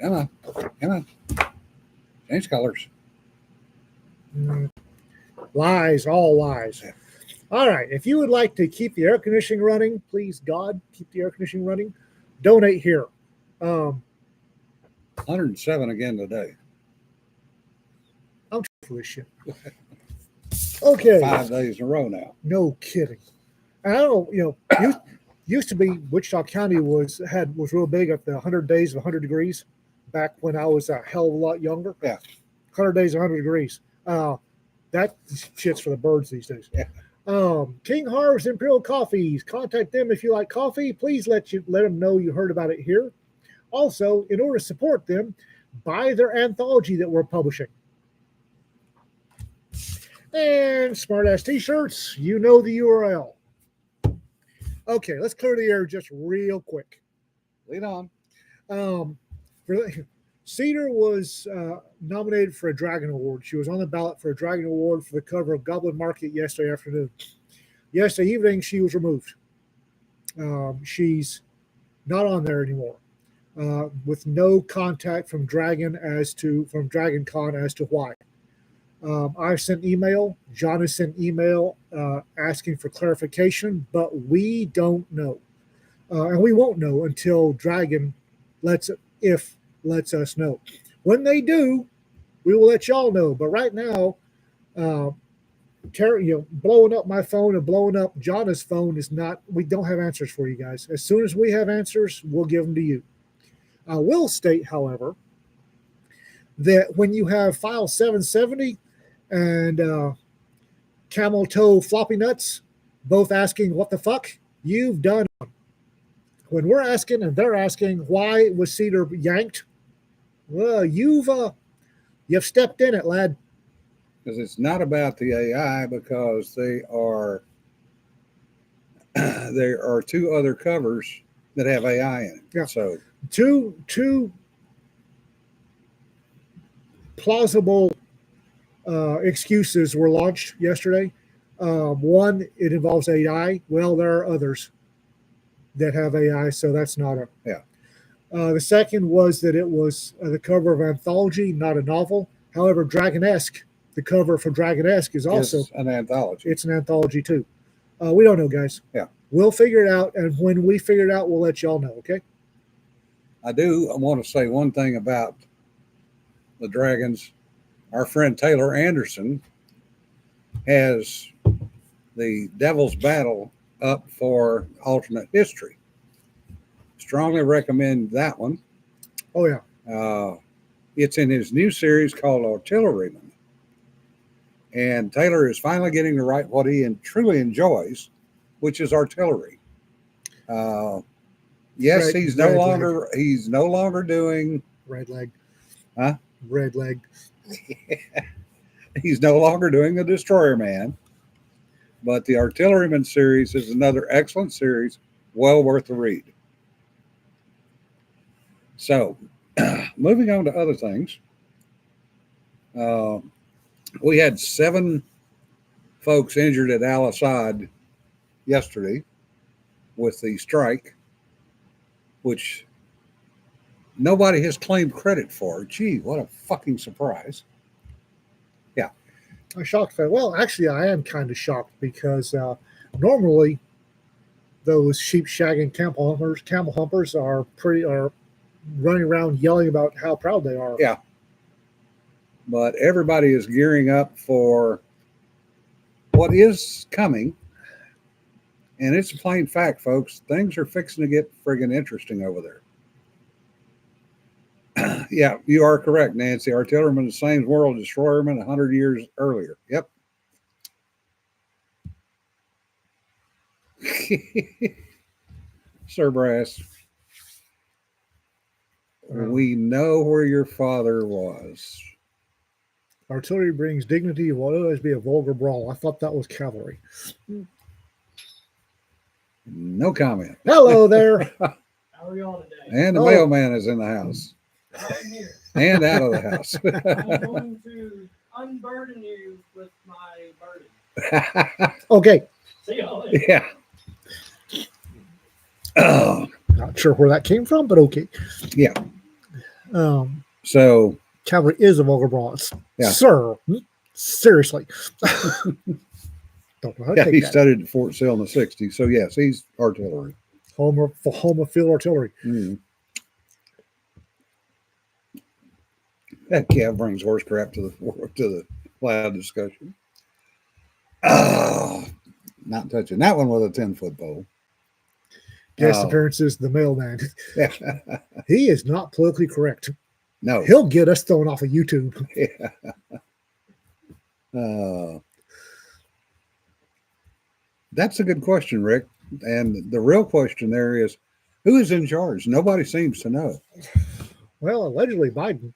Come on. Come on. Change colors. Lies, all lies. All right. If you would like to keep the air conditioning running, please, God, keep the air conditioning running. Donate here. 107 again today. I'm for this shit. Okay. 5 days in a row now. No kidding. And I don't know, used to be Wichita County was real big at the 100 days of 100 degrees back when I was a hell of a lot younger. Yeah. 100 days, 100 degrees. That shit's for the birds these days. Yeah. King Harvest Imperial Coffees. Contact them if you like coffee. Please let them know you heard about it here. Also, in order to support them, buy their anthology that we're publishing. And Smartass T-shirts. You know the URL. Okay, let's clear the air just real quick. Lead on. Cedar was nominated for a Dragon Award. She was on the ballot for a Dragon Award for the cover of Goblin Market yesterday afternoon. Yesterday evening, she was removed. She's not on there anymore, with no contact from Dragon Con as to why. I've sent email. John has sent email asking for clarification, but we don't know, and we won't know until Dragon lets us know. When they do, we will let y'all know. But right now, blowing up my phone and blowing up Jonna's phone is not. We don't have answers for you guys. As soon as we have answers, we'll give them to you. I will state, however, that when you have file 770 and Camel Toe Floppy Nuts both asking what the fuck, you've done. When we're asking and they're asking why was Cedar yanked, well, you've stepped in it, lad. Because it's not about the AI, because there are 2 other covers that have AI in it. Yeah. So two plausible excuses were launched yesterday. One, it involves AI. Well, there are others that have AI, so that's not a... Yeah. The second was that it was the cover of anthology, not a novel. However, Dragonesque, the cover for Dragonesque is also an anthology. It's an anthology too. We don't know, guys. Yeah. We'll figure it out, and when we figure it out, we'll let y'all know, okay? I want to say one thing about the Dragons. Our friend Taylor Anderson has the Devil's Battle up for alternate history. Strongly recommend that one. Oh, yeah. It's in his new series called Artilleryman. And Taylor is finally getting to write what he truly enjoys, which is artillery. Yes, he's no longer doing Red Leg. Huh? Red Leg. He's no longer doing the Destroyer Man. But the Artilleryman series is another excellent series, well worth the read. So, moving on to other things. We had 7 folks injured at Al Asad yesterday with the strike, which nobody has claimed credit for. Gee, what a fucking surprise. Yeah. I'm shocked. Well, actually, I am kind of shocked because normally those sheep shagging camel humpers are running around yelling about how proud they are. Yeah. But everybody is gearing up for what is coming. And it's a plain fact, folks. Things are fixing to get friggin' interesting over there. Yeah, you are correct, Nancy. Artilleryman is the same world as Destroyerman 100 years earlier. Yep. Sir Brass, we know where your father was. Artillery brings dignity will always be a vulgar brawl. I thought that was cavalry. No comment. Hello there. How are y'all today? And the mailman is in the house. I'm here. And out of the house. I'm going to unburden you with my burden. Okay. See y'all later. Yeah. Not sure where that came from, but okay. Yeah. So Cavalry is a vulgar bronze. Yeah. Sir, seriously. Don't know how to yeah, take he that. studied at Fort Sill in the 60s. So yes, he's artillery. Home of field artillery. Mm. That Cav brings horse crap to the loud discussion. Oh, not touching that one with a 10-foot pole. Guest Oh. appearances, the mailman. Yeah. He is not politically correct. No. He'll get us thrown off of YouTube. Yeah. That's a good question, Rick. And the real question there is, who is in charge? Nobody seems to know. Well, allegedly Biden.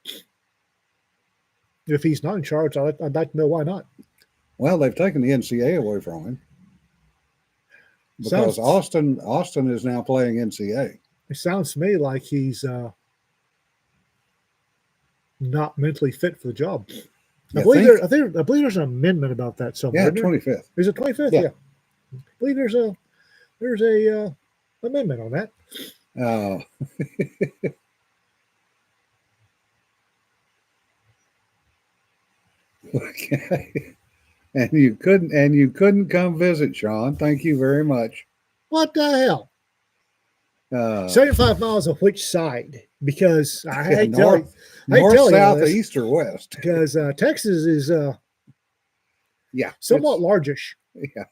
If he's not in charge, I'd like to know why not. Well, they've taken the NCA away from him because Sounds- Austin is now playing NCA. It sounds to me like he's not mentally fit for the job. I You believe think? I believe there's an amendment about that somewhere. Yeah, isn't there? 25th. Is it 25th? Yeah. Yeah. I believe there's a amendment on that. Okay. And you couldn't come visit, Sean. Thank you very much. What the hell? 75 miles of which side? Because I hate to tell you, north, tell you south, this. east, or west. because Texas is Yeah, somewhat largish. yeah.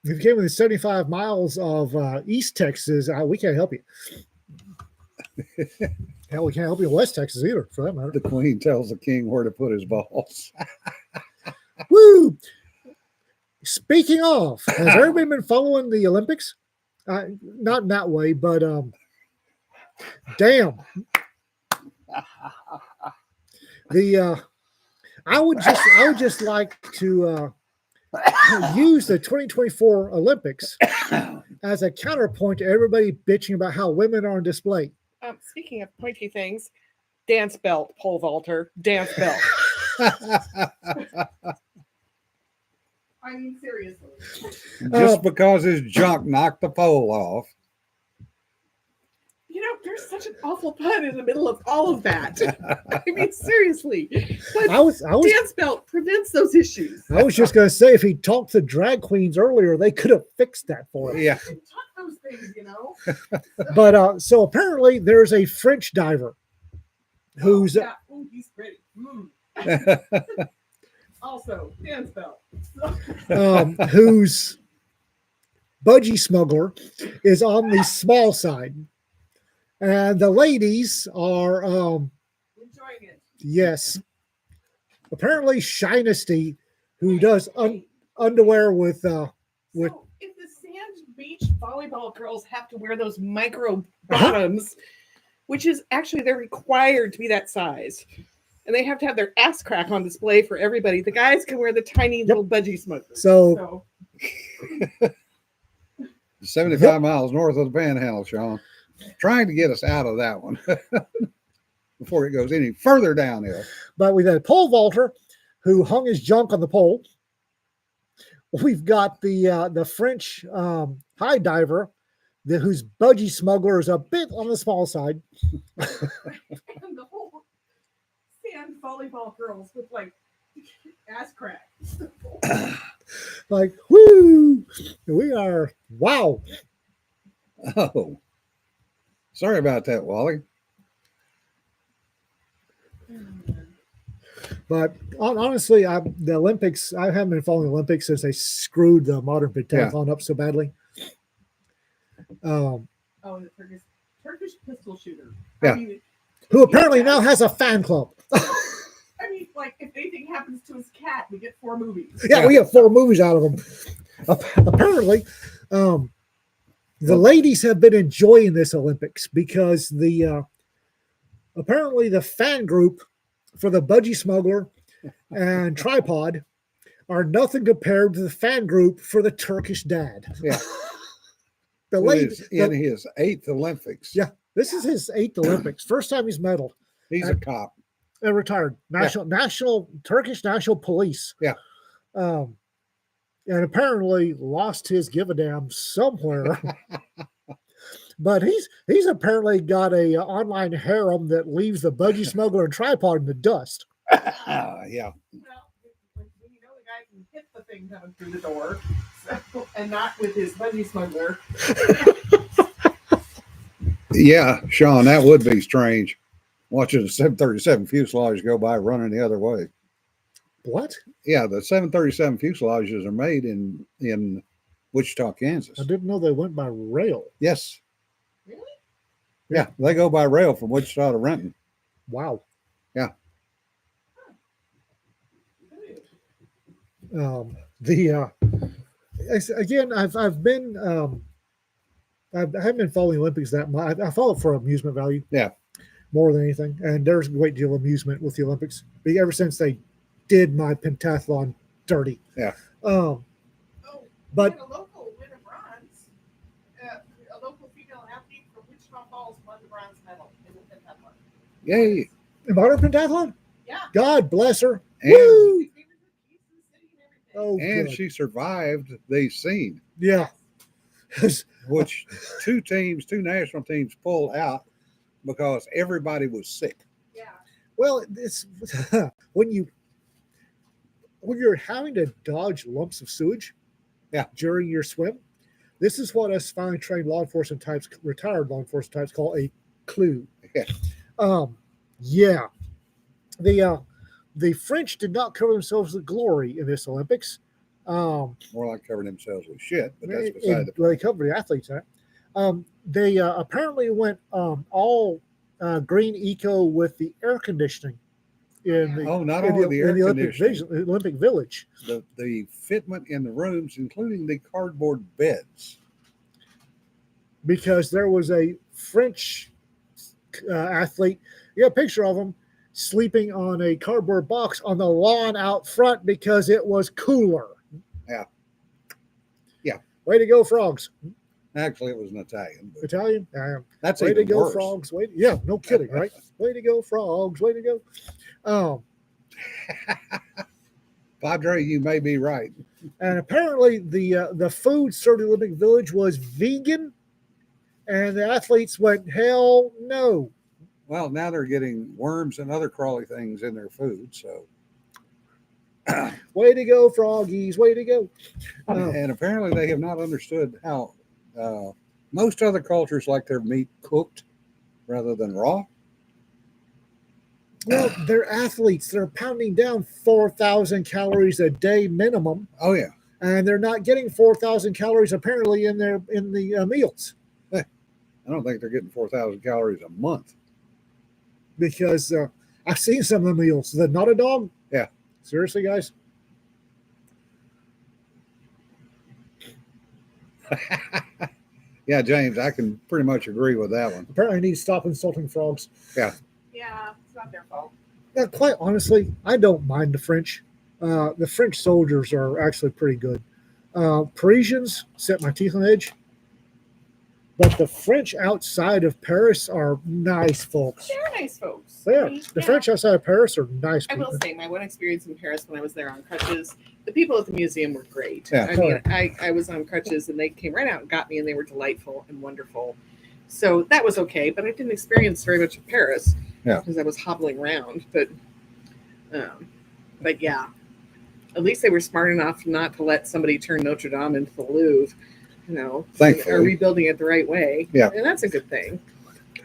If you came within 75 miles of East Texas, we can't help you. Hell, we can't help you in West Texas either, for that matter. The Queen tells the King where to put his balls. Woo! Speaking of, has everybody been following the Olympics? Not in that way, but damn. I would just like to use the 2024 Olympics as a counterpoint to everybody bitching about how women are on display. Speaking of pointy things, dance belt, pole vaulter, dance belt. I mean, seriously. Just because his junk knocked the pole off. You know, there's such an awful pun in the middle of all of that. I mean, seriously. But I was dance belt prevents those issues. I was just gonna say if he talked to drag queens earlier, they could have fixed that for him. Yeah. Tuck those things, you know. But so apparently there's a French diver who's Oh, yeah. Oh, he's pretty. Mm. Also, dance belt. whose budgie smuggler is on the small side, and the ladies are Enjoying it. yes, apparently Shinesty, who does underwear with So if the sand beach volleyball girls have to wear those micro Uh-huh. bottoms, which is actually they're required to be that size, and they have to have their ass crack on display for everybody. The guys can wear the tiny little budgie smokers. so 75 miles north of the Panhandle, Sean. Trying to get us out of that one before it goes any further downhill. but we've got a pole vaulter who hung his junk on the pole. We've got the French high diver whose budgie smuggler is a bit on the small side. and the whole sand volleyball girls with like ass crack. Like, woo! We are, wow. Oh. Sorry about that, Wally. But honestly, the Olympics, I haven't been following the Olympics since they screwed the modern pentathlon up so badly. Oh, the Turkish pistol shooter. Yeah. I mean, Who apparently now has a fan club. I mean, like if anything happens to his cat, we get 4 movies. Yeah, we get 4 movies out of them. Apparently, the ladies have been enjoying this Olympics because apparently the fan group for the budgie smuggler and tripod are nothing compared to the fan group for the Turkish dad. Yeah. The Who ladies is in his 8th Olympics. Yeah. This is his 8th Olympics. First time he's medaled He's a cop. and retired. National Turkish National Police. Yeah. And apparently lost his give a damn somewhere. But he's apparently got a online harem that leaves the budgie smuggler and tripod in the dust. Yeah. Well, when you know the guy can hit the thing coming through the door, so, and not with his budgie smuggler. Yeah, Sean, that would be strange. Watching a 737 fuselage go by running the other way. What? Yeah, the 737 fuselages are made in Wichita, Kansas. I didn't know they went by rail. Yes. Really? Yeah, they go by rail from Wichita to Renton. Wow. Yeah. Again, I've been I haven't been following the Olympics that much. I follow it for amusement value. Yeah. More than anything, and there's a great deal of amusement with the Olympics. Ever since they did my pentathlon dirty. Yeah. Oh, But we had a local win a bronze. A local female athlete from Wichita Falls won the bronze medal in the pentathlon. Yay. modern pentathlon. Yeah. God bless her. And, Woo! She came into the Keystone City and everything. Oh, and good. she survived the scene, Yeah. which two national teams pulled out because everybody was sick. Yeah. Well, it's when you're having to dodge lumps of sewage, Yeah. during your swim. This is what us finely trained law enforcement types, retired law enforcement types, call a clue. Yeah. Yeah. The French did not cover themselves with glory in this Olympics. More like covering themselves with shit, but that's beside the They covered the athletes. They apparently went all green eco with the air conditioning in the Oh, not in only the air Olympic Village. the fitment in the rooms, including the cardboard beds. Because there was a French athlete. You got a picture of him sleeping on a cardboard box on the lawn out front because it was cooler. Yeah. Yeah. Way to go, frogs. Actually, it was an Italian. But Italian. that's Way to even go, worse. frogs. Yeah, no kidding, right? Way to go, frogs. Way to go. Padre, you may be right. And apparently the food served at the Olympic Village was vegan, and the athletes went, hell no. Well, now they're getting worms and other crawly things in their food. So, Way to go, froggies. Way to go. and apparently they have not understood how most other cultures like their meat cooked rather than raw. Well, they're athletes. They're pounding down 4,000 calories a day minimum, Oh yeah, and they're not getting 4,000 calories apparently in the meals I don't think they're getting 4,000 calories a month. because I've seen some of the meals. The not a dog. Yeah. Seriously, guys. Yeah, James, I can pretty much agree with that one. Apparently, I need to stop insulting frogs. Yeah, it's not their fault. Now, quite honestly, I don't mind the French. The French soldiers are actually pretty good. Parisians set my teeth on edge. But the French outside of Paris are nice folks. They're nice folks. They are. I mean, The yeah. French outside of Paris are nice I people. will say, my one experience in Paris when I was there on crutches, the people at the museum were great. Yeah. I mean, I was on crutches and they came right out and got me, and they were delightful and wonderful. So that was okay, but I didn't experience very much of Paris because I was hobbling around. But yeah, at least they were smart enough not to let somebody turn Notre Dame into the Louvre. You know, Thankfully. are rebuilding it the right way. Yeah. And that's a good thing.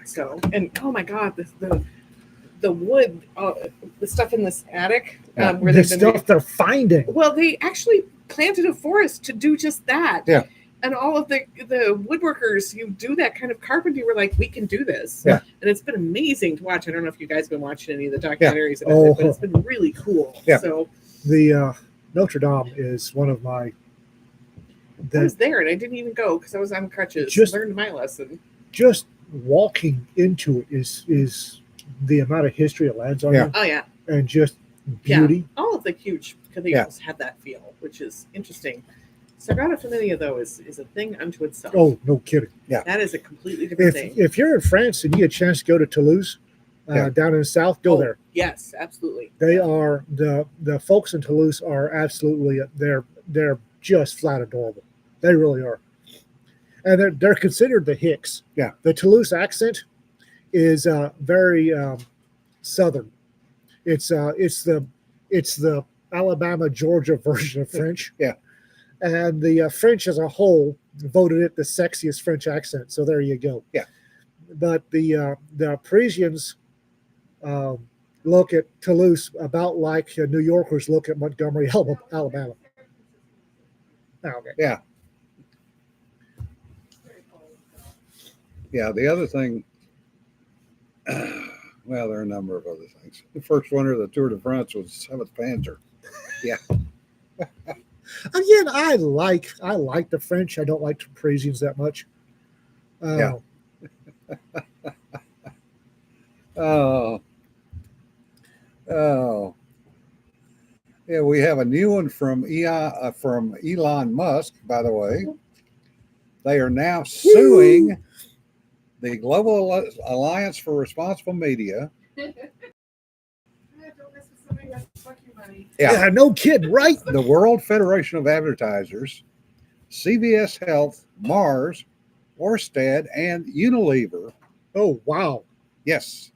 So, and oh my God, the wood, the stuff in this attic Yeah. where The they've been. stuff they're finding. Well, they actually planted a forest to do just that. Yeah. And all of the woodworkers who do that kind of carpentry were like, we can do this. Yeah. And it's been amazing to watch. I don't know if you guys have been watching any of the documentaries about Oh. it, but it's been really cool. Yeah. So The Notre Dame is one of my. I was there and I didn't even go because I was on crutches. Just- Learned my lesson. Just walking into it is the amount of history it lands on Yeah. you, Oh yeah. and just beauty. All of the huge cathedrals have that feel, which is interesting. Sagrada Familia, though, is a thing unto itself. Oh, no kidding. That is a completely different thing. If you're in France and you get a chance to go to Toulouse, Yeah. down in the south, go Oh, there. Yes, absolutely. They are the folks in Toulouse are absolutely they're just flat adorable. They really are. and they're considered the Hicks. Yeah. The Toulouse accent is very southern. It's the Alabama Georgia version of French. Yeah. And the French as a whole voted it the sexiest French accent. So there you go. Yeah. But the Parisians look at Toulouse about like New Yorkers look at Montgomery, Alabama. Oh, okay. Yeah. Yeah. The other thing, well, there are a number of other things. The first winner of the Tour de France was 7th Panzer. Again, I like the French. I don't like the Parisians that much. Yeah. Oh. Oh. Yeah, we have a new one from Elon Musk, by the way. They are now suing the Global Alliance for Responsible Media. Don't mess with somebody that's fucking money. Yeah, no kidding, right? The World Federation of Advertisers, CVS Health, Mars, Orsted, and Unilever. Oh, wow. Yes.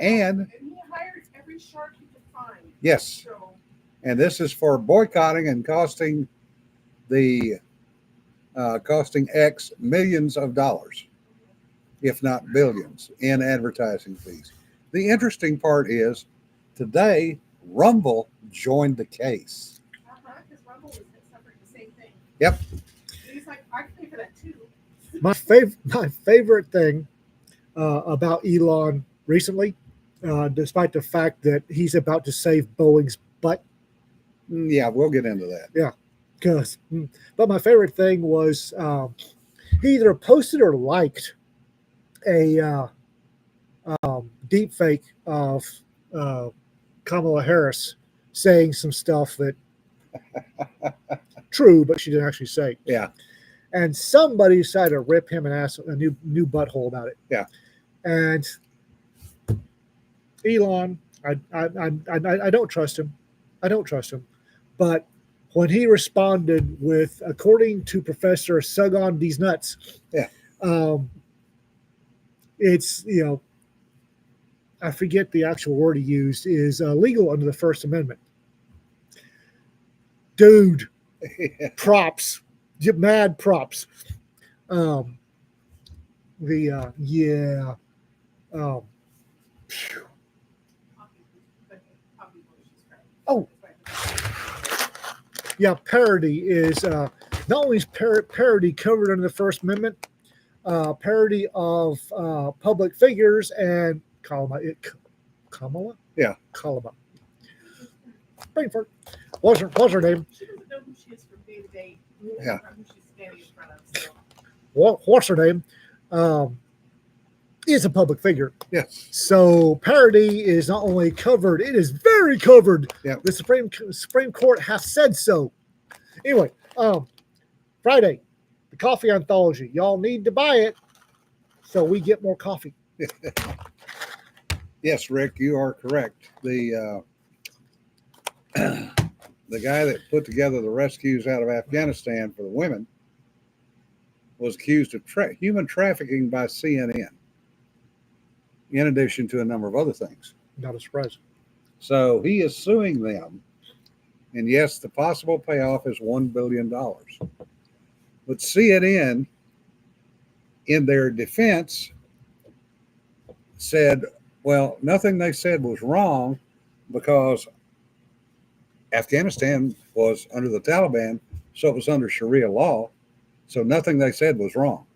And he hired every shark he could find. yes. So And this is for boycotting and costing X millions of dollars, if not billions, in advertising fees. The interesting part is today, Rumble joined the case. because Rumble was suffering the same thing. Yep. He's like, I can pay for that too. My favorite thing about Elon recently, despite the fact that he's about to save Boeing's butt, Yeah, we'll get into that. but my favorite thing was he either posted or liked a deep fake of Kamala Harris saying some stuff that true, but she didn't actually say. Yeah. And somebody decided to rip him a new butthole about it. Yeah. And Elon, I don't trust him. I don't trust him. But when he responded with, according to Professor Sug on these nuts, Yeah. It's, I forget the actual word he used, is legal under the First Amendment. Dude, props, mad props. Phew. Oh. Yeah, parody is not only is parody covered under the First Amendment, parody of public figures and Kamala. Yeah. Kamala. Brain fart. What's her name? She doesn't know who she is from day to day. Yeah. Who she's standing in front of. So. What's her name? Is a public figure. Yes. So parody is not only covered, it is very covered. Yeah. The Supreme Court has said so. Anyway, Friday, the coffee anthology. Y'all need to buy it so we get more coffee. Yes, Rick, you are correct. The guy that put together the rescues out of Afghanistan for the women was accused of human trafficking by CNN, in addition to a number of other things. Not a surprise. So he is suing them. And yes, the possible payoff is $1 billion. But CNN, in their defense, said, well, nothing they said was wrong because Afghanistan was under the Taliban, so it was under Sharia law. So nothing they said was wrong.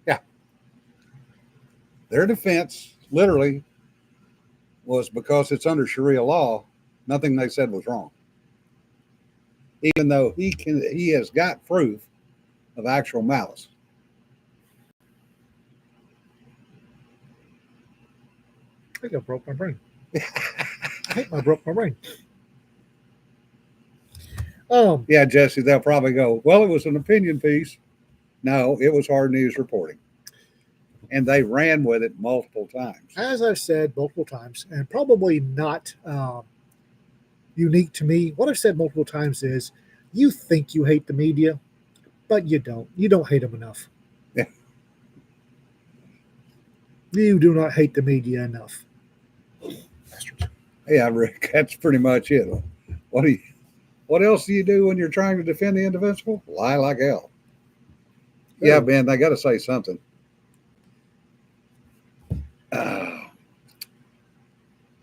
Yeah. Their defense literally was because it's under Sharia law, nothing they said was wrong. Even though he has got proof of actual malice. I think I broke my brain. I broke my brain. Yeah, Jesse, they'll probably go, well, it was an opinion piece. No, it was hard news reporting. And they ran with it multiple times. As I've said multiple times, and probably not unique to me, what I've said multiple times is You think you hate the media, but you don't. You don't hate them enough. Yeah. You do not hate the media enough. Yeah, Rick, that's pretty much it. What else do you do when you're trying to defend the indefensible? Lie like hell. Yeah, Ben, I got to say something.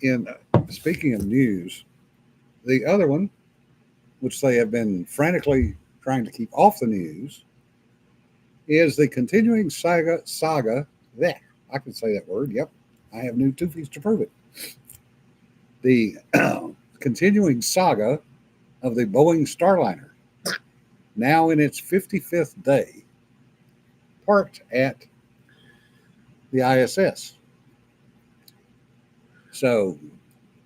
In speaking of news, the other one, which they have been frantically trying to keep off the news, is the continuing saga. There, I can say that word. Yep, I have new toofies to prove it. The continuing saga of the Boeing Starliner, now in its 55th day, parked at the ISS. So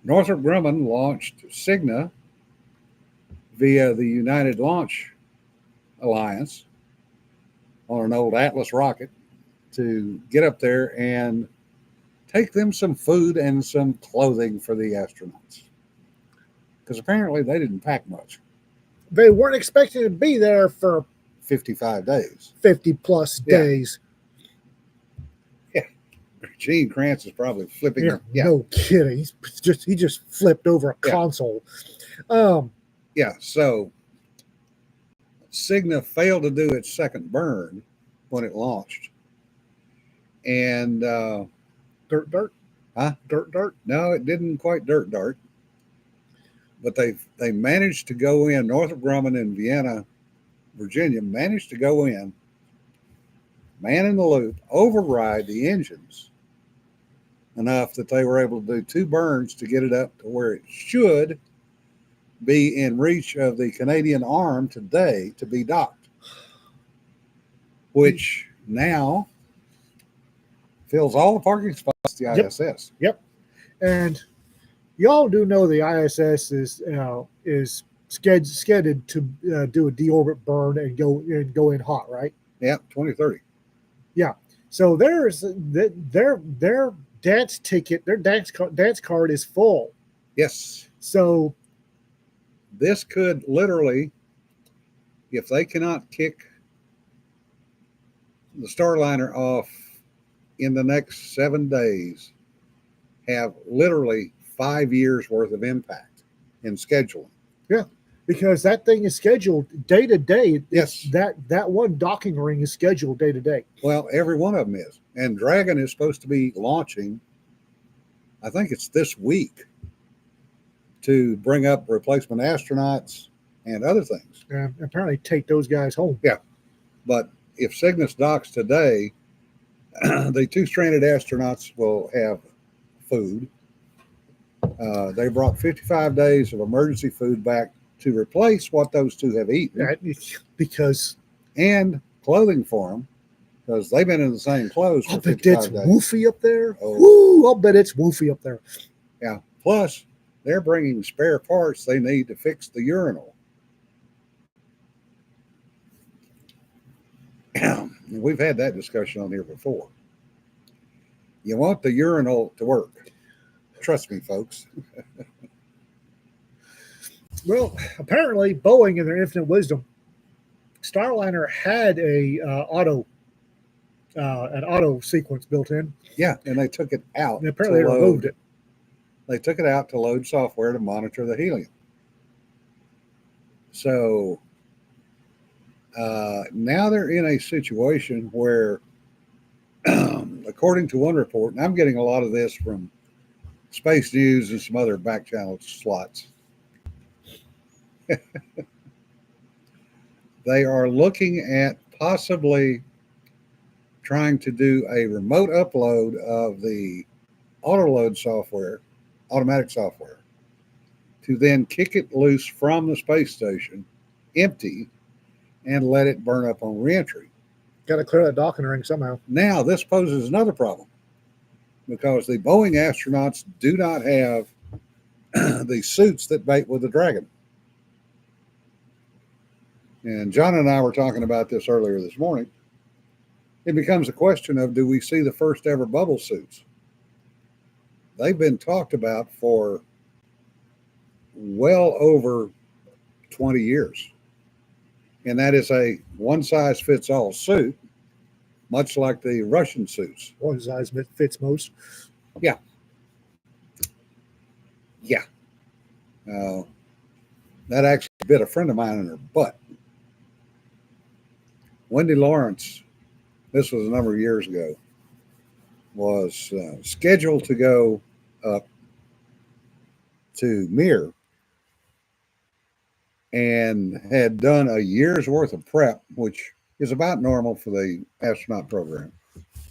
Northrop Grumman launched Cigna via the United Launch Alliance on an old Atlas rocket to get up there and take them some food and some clothing for the astronauts. Because apparently they didn't pack much. They weren't expecting to be there for 55 days. 50 plus days. Gene Kranz is probably flipping. No kidding. He just flipped over a console. So Cigna failed to do its second burn when it launched. And dirt. Huh? Dirt. No, it didn't quite dirt. But they managed to go in. Northrop Grumman in Vienna, Virginia, managed to go in, man in the loop, override the engines enough that they were able to do 2 burns to get it up to where it should be in reach of the Canadian arm today to be docked, which now fills all the parking spots at the ISS. Yep. And y'all do know the ISS is scheduled to do a deorbit burn and go in hot, right? Yeah, 2030. Yeah. So there's their dance ticket, their dance card is full. Yes. So this could literally, if they cannot kick the Starliner off in the next 7 days, have literally 5 years worth of impact in scheduling. Yeah, because that thing is scheduled day to day. Yes. That one docking ring is scheduled day to day. Well, every one of them is. And Dragon is supposed to be launching, I think it's this week, to bring up replacement astronauts and other things. And apparently take those guys home. Yeah. But if Cygnus docks today, the 2 stranded astronauts will have food. They brought 55 days of emergency food back to replace what those 2 have eaten. Because and clothing for them, because they've been in the same clothes for I'll bet 55 it's days. woofy up there. Oh. Woo! I'll bet it's woofy up there. Yeah. Plus, they're bringing spare parts they need to fix the urinal. We've had that discussion on here before. You want the urinal to work. Trust me, folks. Well, apparently Boeing, in their infinite wisdom, Starliner had an auto sequence built in. Yeah, and they took it out. And apparently they removed it. They took it out to load software to monitor the helium. So now they're in a situation where, according to one report, and I'm getting a lot of this from Space News and some other back channel slots, they are looking at possibly trying to do a remote upload of the autoload software, automatic software, to then kick it loose from the space station, empty, and let it burn up on reentry. Got to clear that docking ring somehow. Now, this poses another problem because the Boeing astronauts do not have the suits that mate with the Dragon. And John and I were talking about this earlier this morning. It becomes a question of, do we see the first ever bubble suits? They've been talked about for well over 20 years. and that is a one-size-fits-all suit, much like the Russian suits. One size fits most. Yeah. That actually bit a friend of mine in her butt. Wendy Lawrence, this was a number of years ago, was scheduled to go up to Mir and had done a year's worth of prep, which is about normal for the astronaut program.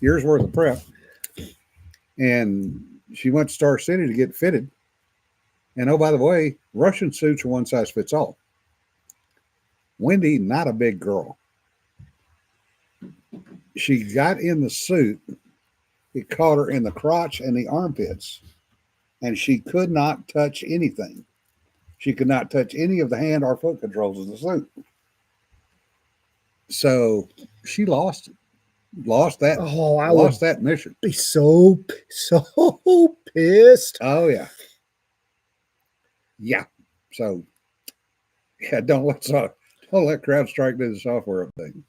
Year's worth of prep. And she went to Star City to get fitted. And oh, by the way, Russian suits are one size fits all. Wendy, not a big girl. She got in the suit. It caught her in the crotch and the armpits. And she could not touch anything. She could not touch any of the hand or foot controls of the suit. So she lost it. Lost that. Oh, I Lost would that mission. be so pissed. Oh yeah. Yeah. So yeah, don't let CrowdStrike do the software update.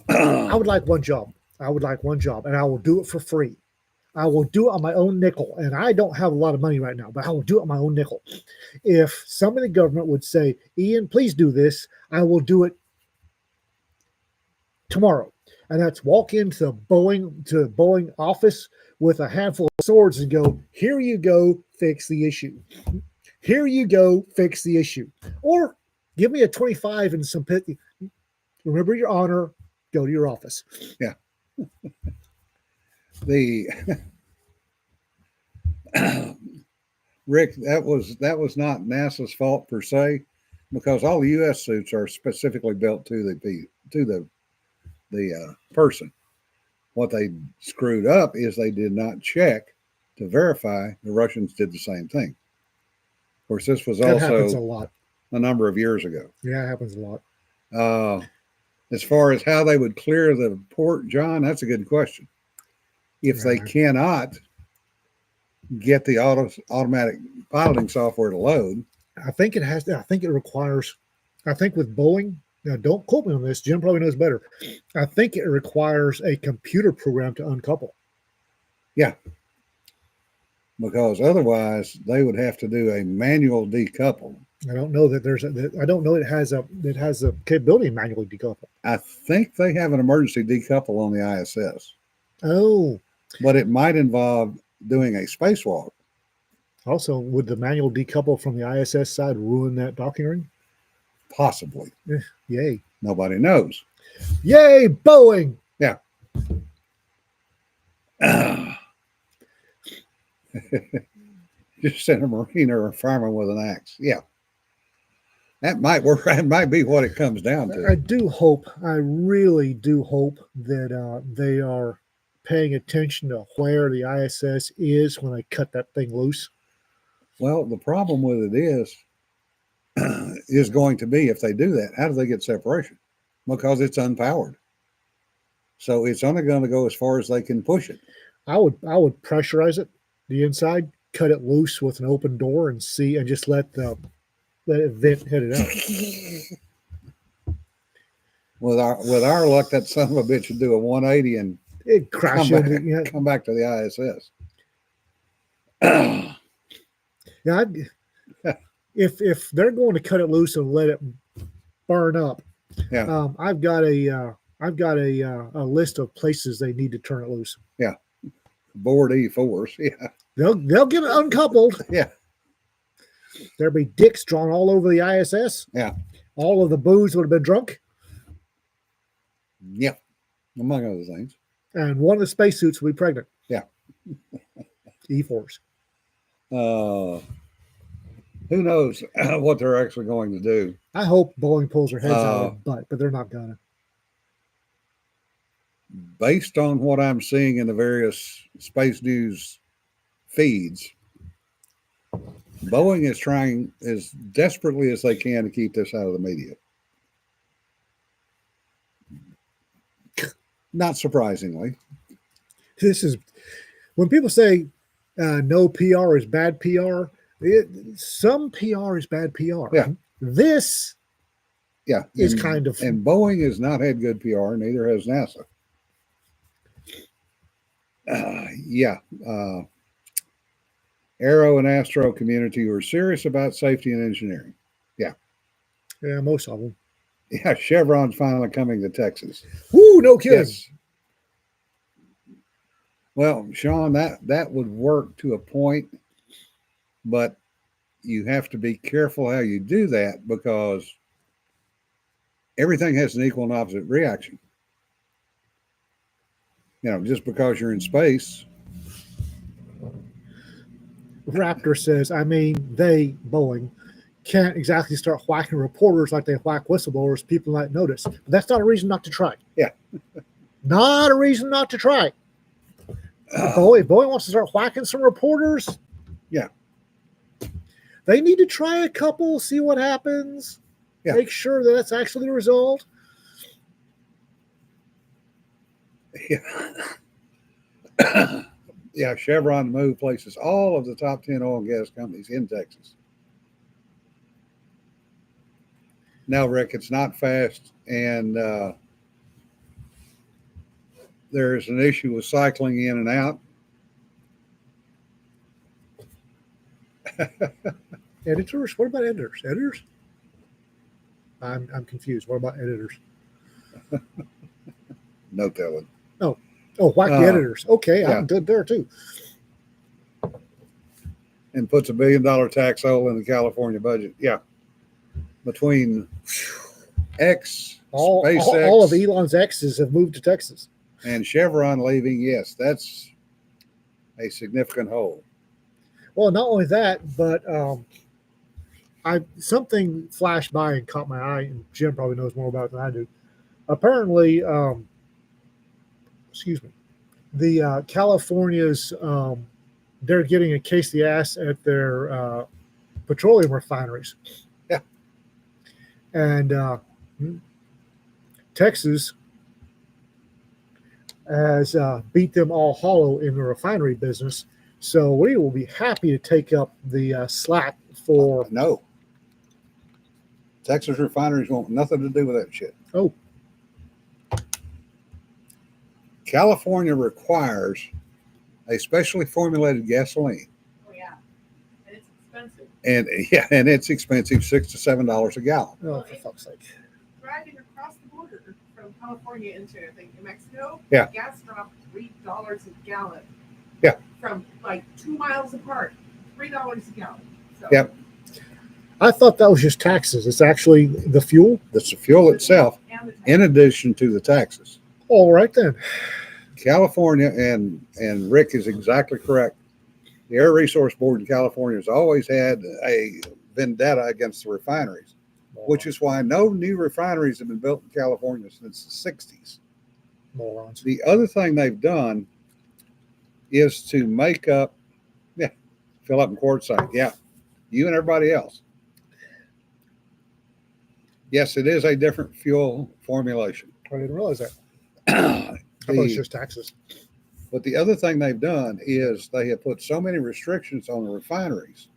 I would like one job. I would like one job, and I will do it for free. I will do it on my own nickel. And I don't have a lot of money right now, but I will do it on my own nickel. If somebody in the government would say, Ian, please do this, I will do it tomorrow. And that's walk into Boeing office with a handful of swords and go, here you go, fix the issue. Here you go, fix the issue. Or give me a 25 and some pit. Remember your honor, go to your office. The Rick, that was not NASA's fault per se, because all the U.S. suits are specifically built to the person. What they screwed up is they did not check to verify the Russians did the same thing. Of course, this was That happens a also lot. a number of years ago. Yeah, it happens a lot. As far as how they would clear the port, John, that's a good question. If they Right. cannot get the automatic piloting software to load, I think it has. I think it requires. I think with Boeing. Now, don't quote me on this. Jim probably knows better. I think it requires a computer program to uncouple. because otherwise they would have to do a manual decouple. I don't know that I don't know it has a capability to manually decouple. I think they have an emergency decouple on the ISS, Oh, but it might involve doing a spacewalk. also, would the manual decouple from the ISS side ruin that docking ring? Possibly. Yay! Nobody knows. Yay, Boeing! Just send a Marine or a fireman with an axe. Yeah. That might work. That might be what it comes down I to. do hope. I really do hope that they are paying attention to where the ISS is when they cut that thing loose. Well, the problem with it is going to be, if they do that, how do they get separation? Because it's unpowered. So it's only going to go as far as they can push it. I would pressurize it, the inside, cut it loose with an open door, and just let it vent head it out. With our luck, that son of a bitch would do a 180 and It crash come back, into, yeah. come back to the ISS. Yeah, if they're going to cut it loose and let it burn up, Yeah. I've got a list of places they need to turn it loose. Board E4s. Yeah. They'll get it uncoupled. Yeah. There'll be dicks drawn all over the ISS. Yeah. All of the booze would have been drunk, Yeah. Among other things. and one of the spacesuits will be pregnant. Yeah. E4s. Who knows what they're actually going to do? I hope Boeing pulls their heads out of Uh, their butt, but they're not gonna. Based on what I'm seeing in the various space news feeds, Boeing is trying as desperately as they can to keep this out of the media. Not surprisingly. This is when people say no PR is bad PR. Some PR is bad PR. Yeah. This Yeah. is and- kind of And Boeing has not had good PR, neither has NASA. Yeah. Aero and Astro community who are serious about safety and engineering. yeah, most of them. Yeah, Chevron's finally coming to Texas. Woo, no kidding. Yes. Well, Sean, that would work to a point, but you have to be careful how you do that because everything has an equal and opposite reaction. Just because you're in space. Raptor says, I mean, they, Boeing, can't exactly start whacking reporters like they whack whistleblowers. People might notice. But that's not a reason not to try. Yeah. Not a reason not to try. If Boeing wants to start whacking some reporters. Yeah. They need to try a couple, see what happens. Yeah. Make sure that that's actually the result. Yeah. Yeah, Chevron Move places all of the top 10 oil and gas companies in Texas. Now, Rick, it's not fast, and there's an issue with cycling in and out. Editors? What about editors? Editors? I'm confused. What about editors? No telling. Oh, whack the editors. Okay, yeah. I'm good there too. And puts $1 billion tax hole in the California budget. Yeah. Between SpaceX, All of Elon's exes have moved to Texas. and Chevron leaving, yes, that's a significant hole. Well, not only that, but something flashed by and caught my eye, and Jim probably knows more about it than I do. Apparently, the California's they're getting a case of the ass at their petroleum refineries. Yeah. And Texas has beat them all hollow in the refinery business. So we will be happy to take up the slack for. No. Texas refineries want nothing to do with that shit. Oh. California requires a specially formulated gasoline. Oh yeah, and it's expensive. And it's expensive, $6 to $7 a gallon. Oh, for fuck's sake. Driving across the border from California into I think New Mexico, Yeah. gas dropped $3 a gallon. Yeah. From like 2 miles apart, $3 a gallon. So, Yep. I thought that was just taxes. It's actually the fuel. That's the fuel itself, And the tax. in addition to the taxes. All right then. California, and Rick is exactly correct. The Air Resource Board in California has always had a vendetta against the refineries, which is why no new refineries have been built in California since the 60s. Morons. The other thing they've done is to make up, fill up in quartzite. Yeah, you and everybody else. Yes, it is a different fuel formulation. I didn't realize that. I thought it was The- just taxes. But the other thing they've done is they have put so many restrictions on the refineries,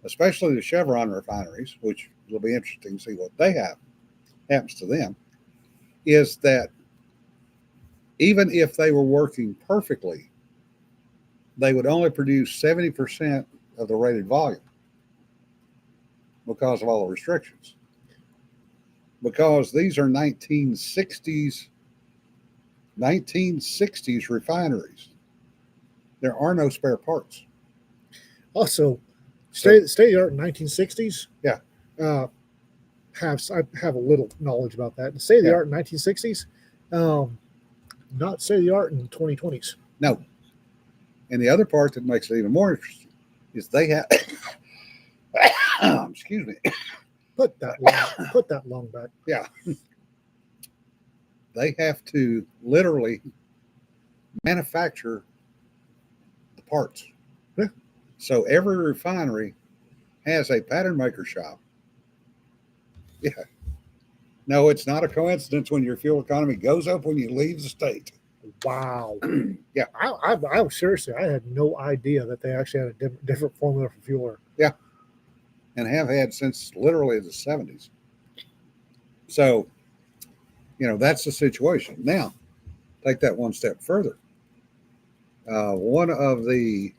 especially the Chevron refineries, which will be interesting to see what they have happens to them, is that even if they were working perfectly, they would only produce 70% of the rated volume because of all the restrictions. Because these are 1960s refineries. There are no spare parts. Also, state of the art in 1960s. Yeah. I have a little knowledge about that. The state of the Yeah. art in 1960s, not state of the art in 2020s. No. And the other part that makes it even more interesting is they have, excuse me, Put that long back. they have to literally manufacture the parts. Yeah. So every refinery has a pattern maker shop. Yeah. No, it's not a coincidence when your fuel economy goes up when you leave the state. Wow. Yeah. I seriously, I had no idea that they actually had a different formula for fuel. And have had since literally the 70s. So, that's the situation. Now, take that one step further. One of the,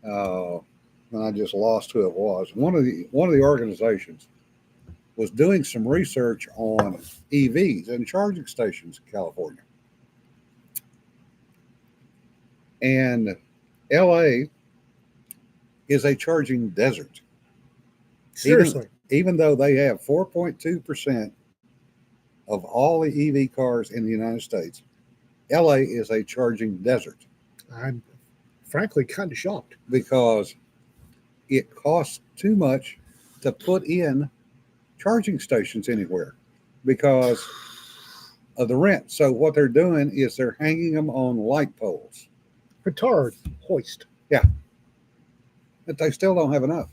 I just lost who it was. One of the organizations was doing some research on EVs and charging stations in California. And LA is a charging desert. Seriously. Even though they have 4.2% of all the EV cars in the United States, LA is a charging desert I'm frankly kind of shocked. because it costs too much to put in charging stations anywhere because of the rent. So what they're doing is they're hanging them on light poles, Petard hoist. but they still don't have enough.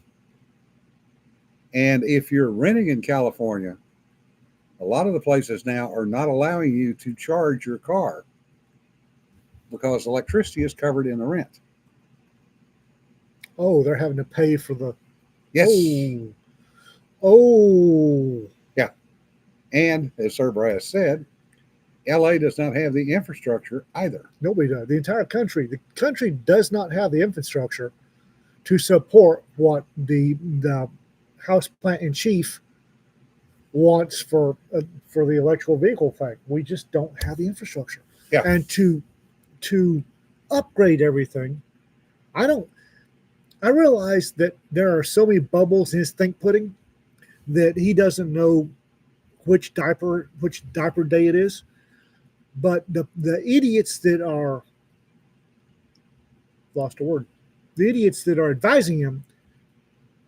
And if you're renting in California, a lot of the places now are not allowing you to charge your car because electricity is covered in the rent. Oh, they're having to pay for the. Yes. Oh. And as Sir Brass said, LA does not have the infrastructure either. Nobody does. The entire country. The country does not have the infrastructure to support what the House Plant in Chief wants for the electrical vehicle thing. We just don't have the infrastructure. Yeah. And to upgrade everything, I realize that there are so many bubbles in his think pudding that he doesn't know which diaper day it is. But the idiots that are lost a word, the idiots that are advising him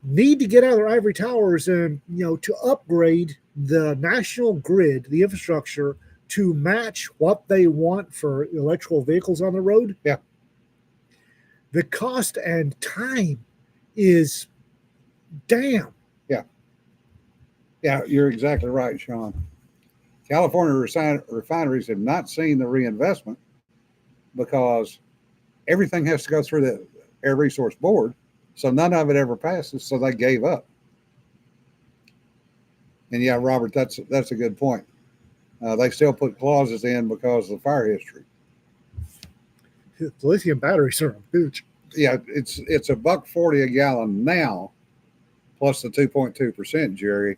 need to get out of their ivory towers and to upgrade the national grid, the infrastructure to match what they want for electrical vehicles on the road. Yeah. The cost and time is damn. Yeah, you're exactly right, Sean. California refineries have not seen the reinvestment because everything has to go through the Air Resource Board. So none of it ever passes. So they gave up. And yeah, Robert, that's a good point. They still put clauses in because of the fire history. The lithium batteries are huge. Yeah, it's $1.40 a gallon now, plus the 2.2%, Jerry.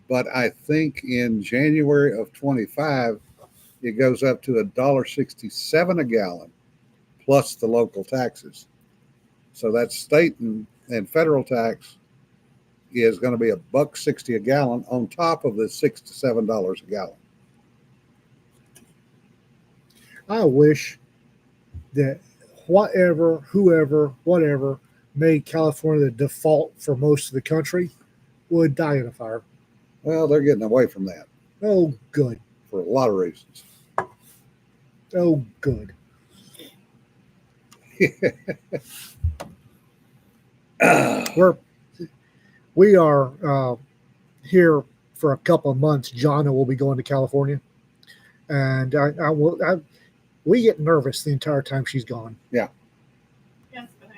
But I think in January of 25, it goes up to $1.67 a gallon, plus the local taxes. So that state and federal tax is going to be $1.60 a gallon on top of the $6 to $7 a gallon. I wish that whatever made California the default for most of the country would die in a fire. Well, they're getting away from that Oh, good. for a lot of reasons. Oh, good. We are here for a couple of months. Jonna will be going to California, and we get nervous the entire time she's gone. Yes, but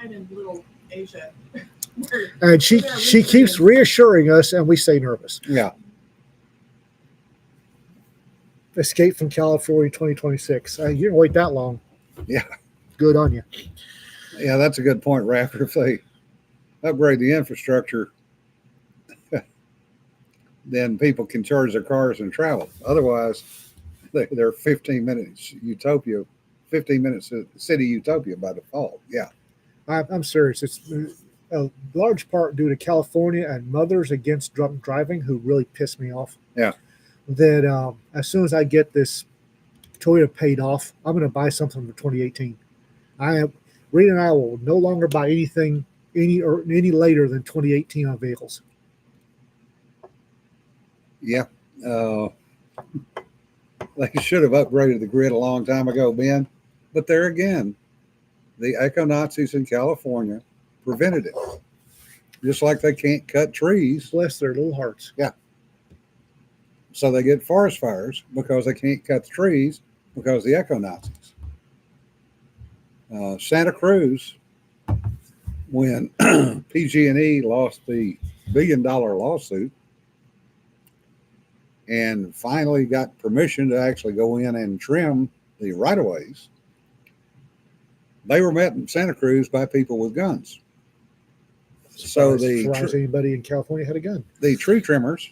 I'm in little Asia. And she keeps reassuring us, and we stay nervous. Yeah. Escape from California 2026. You didn't wait that long. Yeah. Good on you. Yeah, that's a good point, Raffer. If they upgrade the infrastructure, then people can charge their cars and travel. Otherwise, they're 15 minutes utopia, 15 minutes city utopia by default. Yeah. I'm serious. It's a large part due to California and Mothers Against Drunk Driving, who really pissed me off. Yeah. That as soon as I get this Toyota paid off, I'm going to buy something for 2018. Rita and I will no longer buy anything any later than 2018 on vehicles. Yeah. They should have upgraded the grid a long time ago, Ben. But there again, the eco-Nazis in California prevented it. Just like they can't cut trees. Bless their little hearts. So they get forest fires because they can't cut the trees because of the eco-Nazis. Santa Cruz when PG&E lost the $1 billion lawsuit and finally got permission to actually go in and trim the right-of-ways, they were met in Santa Cruz by people with guns. So Surprised anybody in California had a gun. the tree trimmers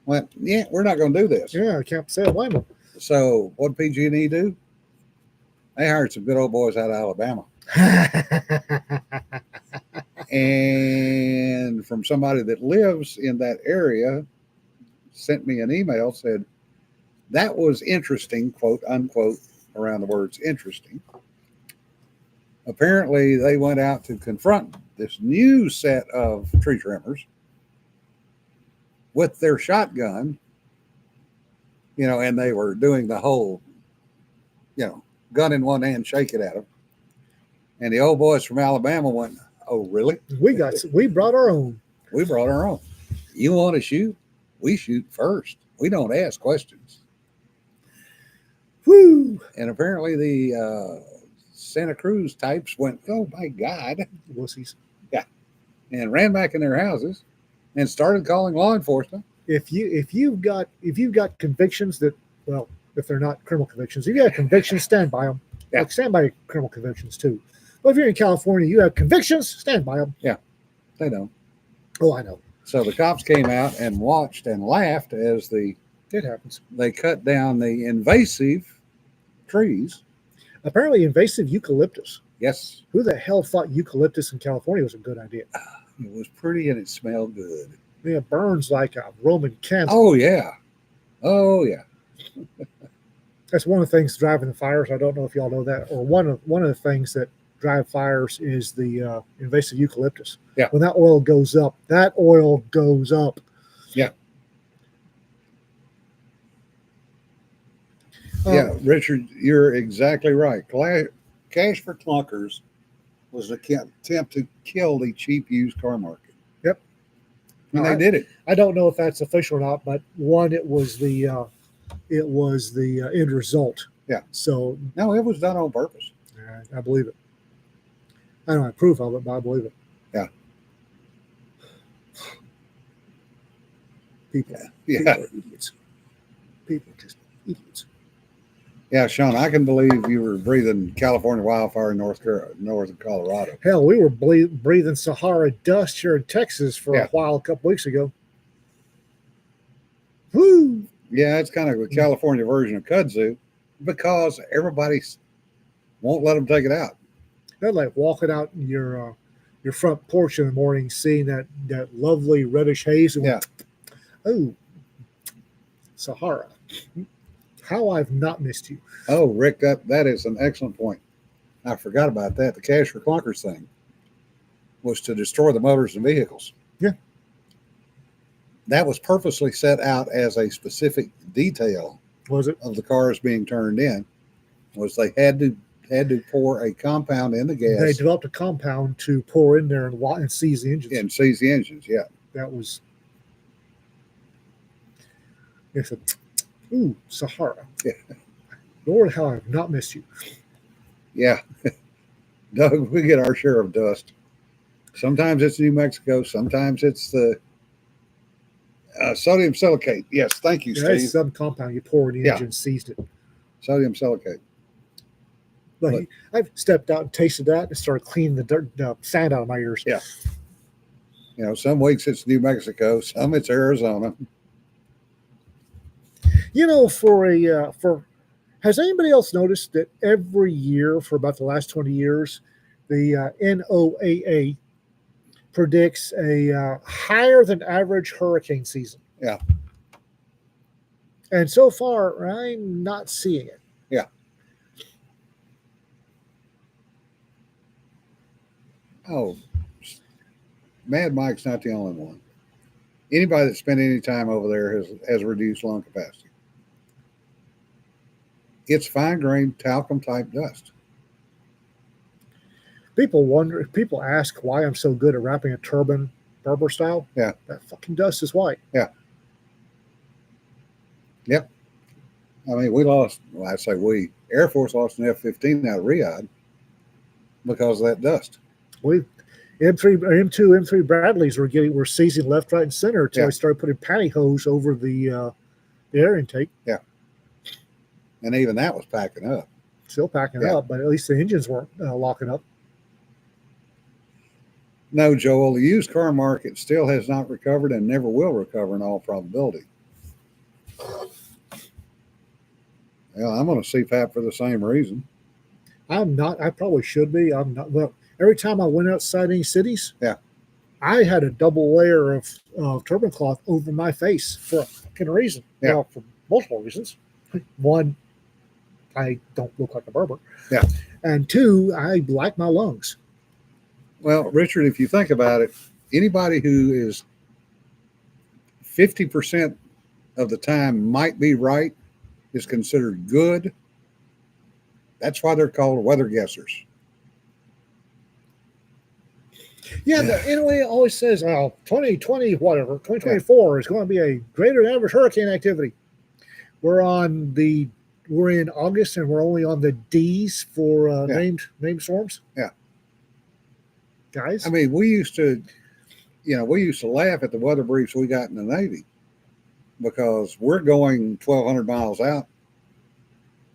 went, yeah, we're not going to do this. Yeah, I can't say I blame them. So what did PG&E do? They hired some good old boys out of Alabama. And from somebody that lives in that area, sent me an email, said, that was interesting, quote unquote, around the words interesting. Apparently, they went out to confront this new set of tree trimmers with their shotgun, and they were doing the whole, gun in one hand, shake it at them. And the old boys from Alabama went, oh, really? We brought our own. We brought our own. You want to shoot? We shoot first. We don't ask questions. Woo! And apparently the Santa Cruz types went, oh my God, Wussies. and ran back in their houses and started calling law enforcement. If you've got convictions that, well, if they're not criminal convictions, if you have convictions, stand by them. Yeah. Like, stand by criminal convictions too. But if you're in California, you have convictions, stand by them. They don't. Oh, I know. So the cops came out and watched and laughed as It happens. they cut down the invasive trees. Apparently, invasive eucalyptus. Yes, Who the hell thought eucalyptus in California was a good idea? it was pretty and it smelled good. I mean, it burns like a Roman candle. Oh yeah. Oh yeah. That's one of the things driving the fires. I don't know if y'all know that. Or one of the things that drive fires is the invasive eucalyptus. Yeah. When that oil goes up, Yeah. Uh, Richard, you're exactly right. Cash for Clunkers was an attempt to kill the cheap used car market. Yep. And All they right. did it. I don't know if that's official or not, but one, it was the end result. Yeah. So No, it was done on purpose. I believe it. I don't have proof of it, but I believe it. Yeah. People Yeah. are idiots. People are just idiots. Yeah, Sean, I can believe you were breathing California wildfire in north of Colorado. Hell, we were breathing Sahara dust here in Texas for Yeah. a while, a couple weeks ago. Woo! Yeah, it's kind of a California version of kudzu because everybody won't let them take it out. They're like walking out your front porch in the morning, seeing that lovely reddish haze. And Yeah. Oh, Sahara. How I've not missed you. Oh, Rick, that is an excellent point. I forgot about that. The Cash for Clunkers thing was to destroy the motors and vehicles. Yeah. That was purposely set out as a specific detail Was it? of the cars being turned in. Was they had to pour a compound in the They gas developed a compound to pour in there and seize the engines. and seize the engines. Yeah. That was. They said, ooh, Sahara. Yeah. Lord, how I've not missed you. Yeah. Doug, we get our share of dust. Sometimes it's New Mexico. Sometimes it's the sodium silicate. Yes. Thank you, Yeah, Steve. it's some compound you pour in the Yeah. engine, seized it. Sodium silicate. But I've stepped out and tasted that and started cleaning the dirt, sand out of my ears. Yeah. Some weeks it's New Mexico. Some it's Arizona. Has anybody else noticed that every year for about the last 20 years, the NOAA predicts a higher than average hurricane season? Yeah. And so far, I'm not seeing it. Yeah. Oh, Mad Mike's not the only one. Anybody that spent any time over there has reduced lung capacity. It's fine-grained talcum type dust. People ask why I'm so good at wrapping a turban Berber style. Yeah. That fucking dust is white. I mean, Air Force lost an F-15 out of Riyadh because of that dust. M2, M3 Bradleys were seizing left, right, and center until Yeah. they started putting pantyhose over the air intake. And even that was packing up. Still packing Yeah. up, but at least the engines weren't locking up. No, Joel, the used car market still has not recovered and never will recover in all probability. Well, I'm going to CPAP for the same reason. I'm not. I probably should be. I'm not. Well, every time I went outside any cities, Yeah. I had a double layer of turban cloth over my face for a fucking reason. Yeah. Well, for multiple reasons. One, I don't look like a Berber. Yeah. And two, I like my lungs. Well, Richard, if you think about it, anybody who is 50% of the time might be right is considered good. That's why they're called weather guessers. Yeah, anyway, it always says, 2020, whatever, 2024 is going to be a greater than average hurricane activity. We're in August and we're only on the D's for named storms. Yeah. Guys. I mean, we used to laugh at the weather briefs we got in the Navy because we're going 1,200 miles out.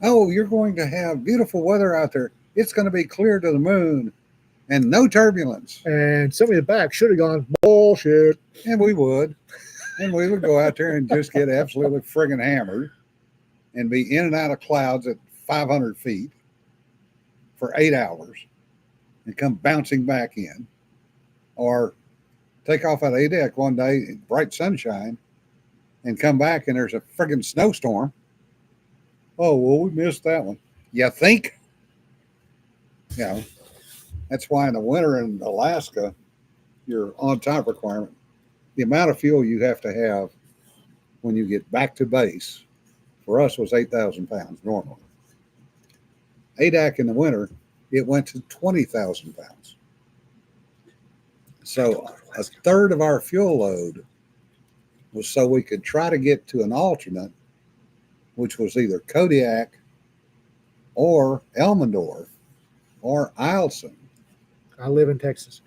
Oh, you're going to have beautiful weather out there. It's going to be clear to the moon and no turbulence. And somebody in the back should have gone, bullshit. And we would. And we would go out there and just get absolutely friggin' hammered and be in and out of clouds at 500 feet for 8 hours and come bouncing back in. Or take off out of ADEC one day in bright sunshine and come back and there's a friggin' snowstorm. Oh, well, we missed that one. You think? You know, that's why in the winter in Alaska, your on-time requirement, the amount of fuel you have to have when you get back to base, for us was 8,000 pounds normally. ADAC in the winter, it went to 20,000 pounds. So a third of our fuel load was so we could try to get to an alternate, which was either Kodiak or Elmendorf or Eielson. I live in Texas.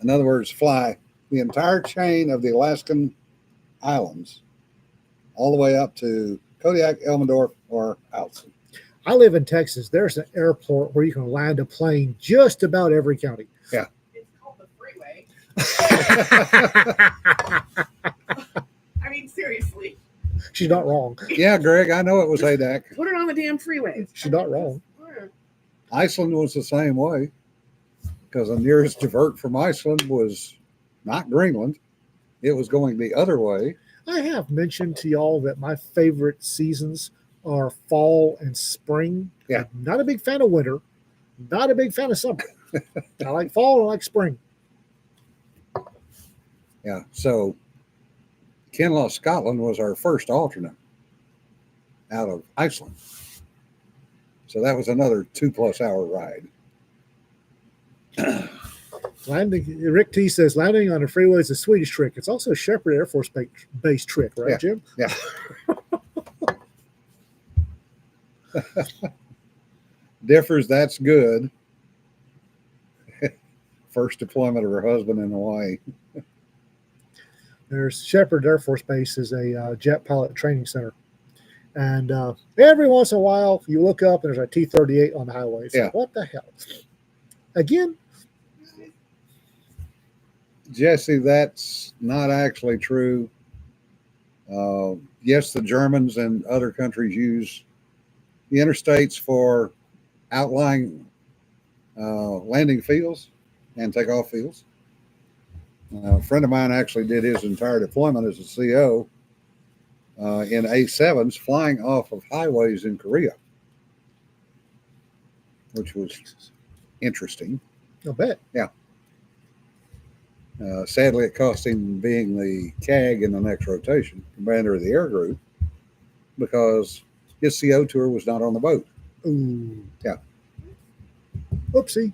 In other words, fly the entire chain of the Alaskan islands all the way up to Kodiak, Elmendorf, or Eielson. I live in Texas. There's an airport where you can land a plane just about every county. Yeah. It's called the freeway. I mean, seriously. She's not wrong. Yeah, Greg, I know it was ADAC. Put it on the damn freeway. She's not wrong. Iceland was the same way because the nearest divert from Iceland was not Greenland. It was going the other way. I have mentioned to y'all that my favorite seasons are fall and spring. Yeah. I'm not a big fan of winter. Not a big fan of summer. I like fall and I like spring. Yeah. So Kinloch, Scotland was our first alternate out of Iceland. So that was another 2+ hour ride. Landing, Rick T says, landing on a freeway is a Swedish trick. It's also a Shepherd Air Force base trick, right, Yeah. Jim? Yeah. Differs, that's good. First deployment of her husband in Hawaii. There's Shepherd Air Force Base is a jet pilot training center. And every once in a while, you look up and there's a T-38 on the highway. So Yeah. what the hell? Again, Jesse, that's not actually true. Yes, the Germans and other countries use the interstates for outlying landing fields and takeoff fields. A friend of mine actually did his entire deployment as a CO in A7s flying off of highways in Korea, which was interesting. I'll bet. Sadly, it cost him being the CAG in the next rotation, commander of the air group, because his CO tour was not on the boat. Ooh. Yeah. Oopsie.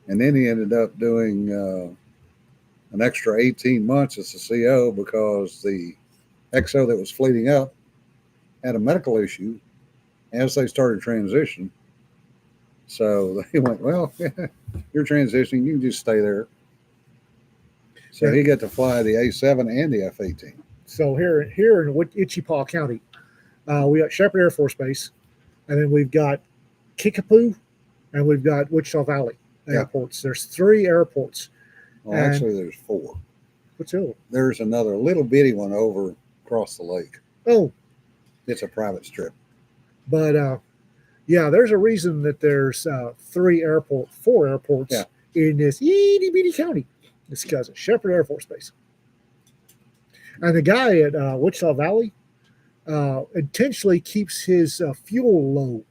And then he ended up doing an extra 18 months as a CO because the XO that was fleeting up had a medical issue as they started transition. So they went, well, you're transitioning. You can just stay there. So Yeah. he got to fly the A7 and the F-18. So here in Wichita County, we got Shepherd Air Force Base, and then we've got Kickapoo, and we've got Wichita Valley Yeah. airports. There's 3 airports. Well, And- actually, there's 4. What's the other? There's another little bitty one over across the lake. Oh, It's a private strip. but yeah, there's a reason that there's 4 airports Yeah. in this itty bitty county. It's because of Shepherd Air Force Base. And the guy at Wichita Valley intentionally keeps his fuel low,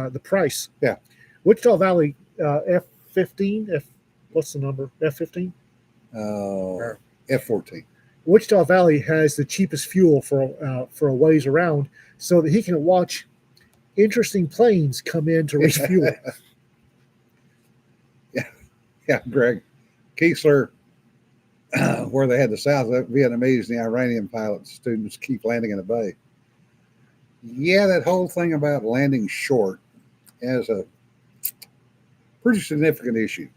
the price. Yeah. Wichita Valley F-15, what's the number? F-15? F-14. Wichita Valley has the cheapest fuel for a ways around, so that he can watch interesting planes come in to refuel. Yeah, Greg Kiesler, where they had the South Vietnamese and the Iranian pilots, students keep landing in the bay. Yeah, that whole thing about landing short is a pretty significant issue.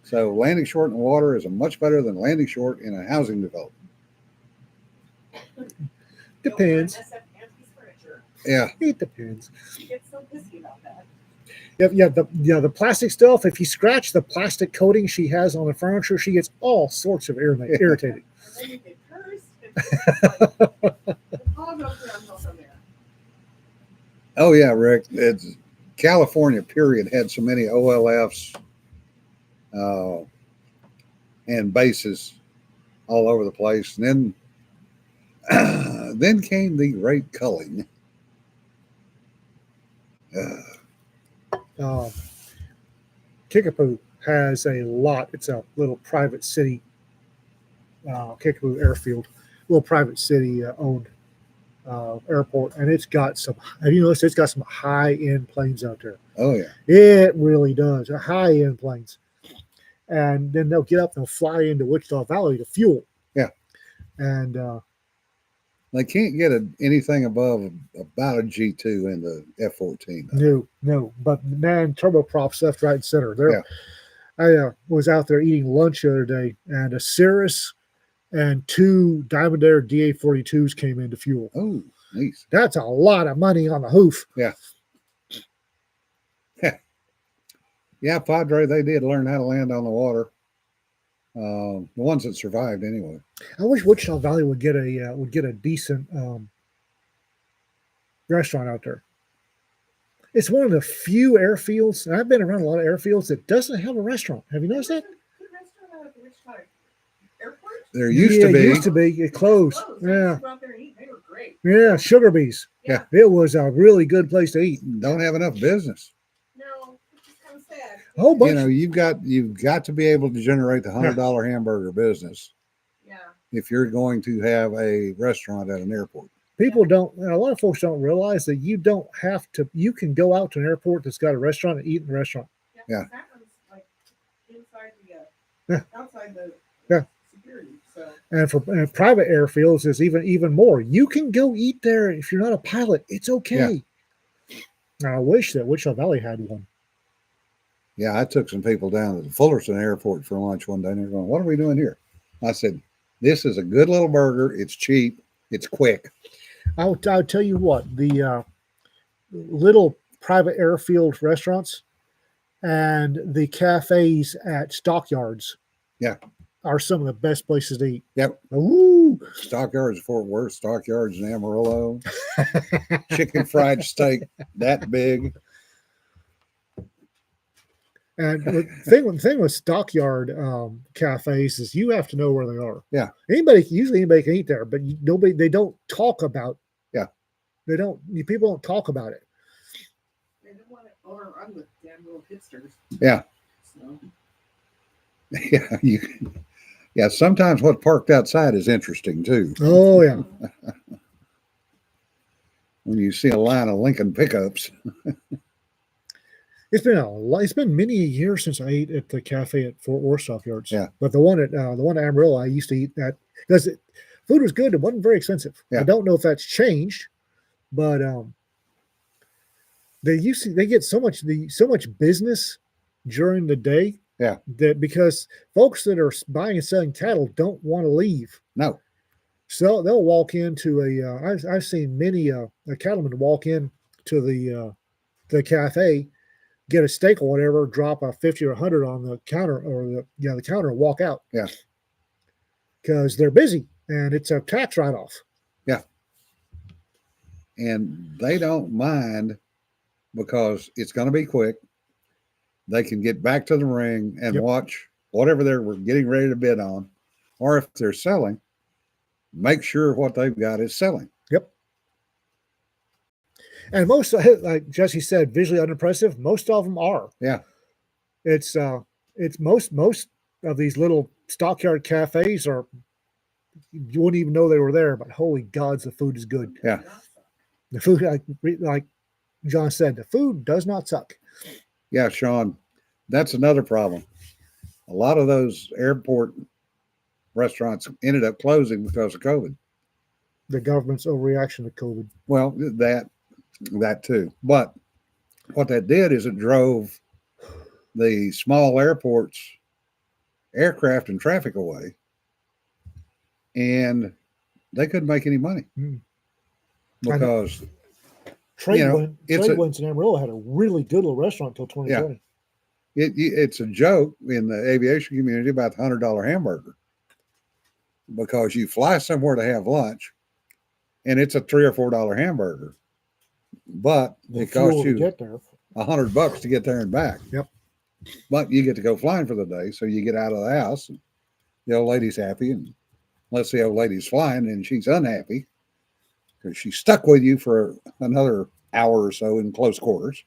So landing short in water is much better than landing short in a housing development. Depends. Yeah, It depends. Get so pissy about that. The plastic stuff. If you scratch the plastic coating she has on the furniture, she gets all sorts of irritated. And then you get cursed. It's all goes downhill from there. oh yeah, Rick. It's California. Period had so many OLFs and bases all over the place, and then came the great culling. Kickapoo has a lot. It's a little private city, Kickapoo Airfield, little private city owned airport, and it's got some. Have you noticed it's got some high end planes out there? Oh yeah, It really does. High end planes, and then they'll get up and they'll fly into Wichita Valley to fuel. Yeah. And they can't get anything above about a G2 in the F-14. no, but man, turboprops left, right, and center. Yeah. I was out there eating lunch the other day, and a Cirrus and 2 Diamond Air DA-42s came into fuel. Oh, nice. That's a lot of money on the hoof. Yeah, Padre, they did learn how to land on the water. The ones that survived, anyway. I wish Wichita Valley would get a decent restaurant out there. It's one of the few airfields, and I've been around a lot of airfields that doesn't have a restaurant. Have you noticed that? Good restaurant out at the Wichita Airport? There used to It be. used to be. It closed. Closed. I used Yeah. to go out there and eat. They were great. Yeah. Sugar Bees. Yeah. It was a really good place to eat. Don't have enough business. No, which is kind of sad. A whole bunch. You know, you've got to be able to generate the $100 hamburger business Yeah. if you're going to have a restaurant at an airport. People don't, and a lot of folks don't realize that you don't have to, you can go out to an airport that's got a restaurant and eat in the restaurant. Yeah. That one's like inside Yeah. outside the Yeah. security. So And for private airfields, is even more. You can go eat there if you're not a pilot. It's okay. I wish that Wichita Valley had one. Yeah, I took some people down to the Fullerton Airport for lunch one day, and they're going, "What are we doing here?" I said, "This is a good little burger. It's cheap. It's quick." I'll tell you what, the little private airfield restaurants and the cafes at stockyards, Yeah. are some of the best places to eat. Yep. Ooh. Stockyards, Fort Worth, Stockyards, in Amarillo, chicken fried steak that big. And the thing with stockyard cafes is you have to know where they are. Yeah. Usually anybody can eat there, but they don't talk about. Yeah. People don't talk about it. they don't want to overrun with damn little hipsters. Yeah, So yeah. Sometimes what's parked outside is interesting too. Oh yeah. When you see a line of Lincoln pickups. It's been many years since I ate at the cafe at Fort Worth Stockyards. Yeah. But the one at Amarillo, I used to eat that because food was good. It wasn't very expensive. Yeah. I don't know if that's changed, but they get so much business during the day. Yeah. That because folks that are buying and selling cattle don't want to leave. No. So they'll walk into I've seen many a cattleman walk in to the cafe, get a steak or whatever, drop a 50 or 100 on the counter or the counter and walk out. Yeah. Because they're busy and it's a tax write-off. Yeah. And they don't mind because it's going to be quick. They can get back to the ring and Yep. watch whatever they're getting ready to bid on. Or if they're selling, make sure what they've got is selling. Yep. And most, like Jesse said, visually unimpressive. Most of them are. Yeah. It's most of these little stockyard cafes are. You wouldn't even know they were there, but holy gods, the food is good. Yeah. The food, like John said, the food does not suck. Yeah, Sean, that's another problem. A lot of those airport restaurants ended up closing because of COVID. The government's overreaction to COVID. Well, that too. But what that did is it drove the small airports, aircraft and traffic away, and they couldn't make any money Mm. because Trade a- Winds in Amarillo had a really good little restaurant until 2020. it's a joke in the aviation community about the $100 hamburger because you fly somewhere to have lunch and it's a $3 or $4 hamburger, but The it costs fuel to you get there. $100 to get there and back. Yep. But you get to go flying for the day, so you get out of the house. And the old lady's happy, and unless the old lady's flying, and she's unhappy because she's stuck with you for another hour or so in close quarters.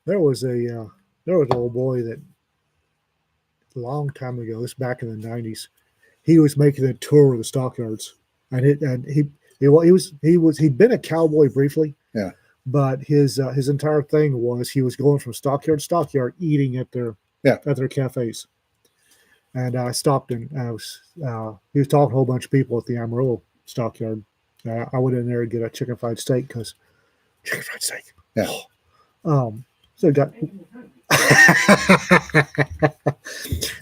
There was an old boy that a long time ago, this back in the 90s, he was making a tour of the stockyards, and he'd been a cowboy briefly. Yeah. But his entire thing was he was going from stockyard to stockyard eating at their cafes. And I stopped and he was talking to a whole bunch of people at the Amarillo stockyard. I went in there to get a chicken fried steak because chicken fried steak. Yeah.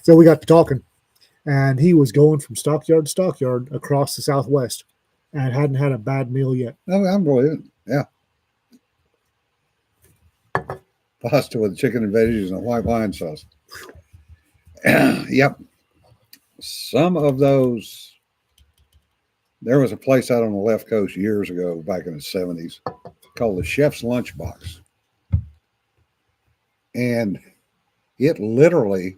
So we got to talking, and he was going from stockyard to stockyard across the Southwest, and hadn't had a bad meal yet. Oh, I'm brilliant. Yeah. Pasta with chicken and veggies and a white wine sauce. Yep. Some of those. There was a place out on the left coast years ago, back in the 70s, called the Chef's Lunchbox. And it literally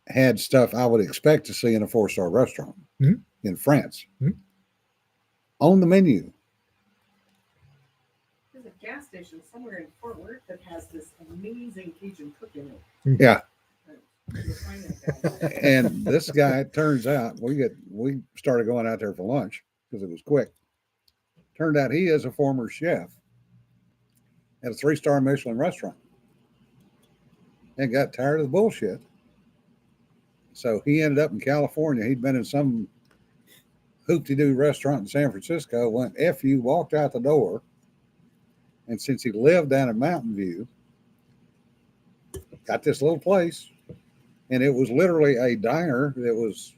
had stuff I would expect to see in a 4-star restaurant in France on the menu. There's a gas station somewhere in Fort Worth that has this amazing Cajun cook in it. Yeah. You'll find that guy. And this guy, it turns out, we started going out there for lunch because it was quick. Turned out he is a former chef at a 3-star Michelin restaurant and got tired of the bullshit. So he ended up in California. He'd been in some hoop-de-doo restaurant in San Francisco, went F you, walked out the door. And since he lived down in Mountain View, got this little place. And it was literally a diner that was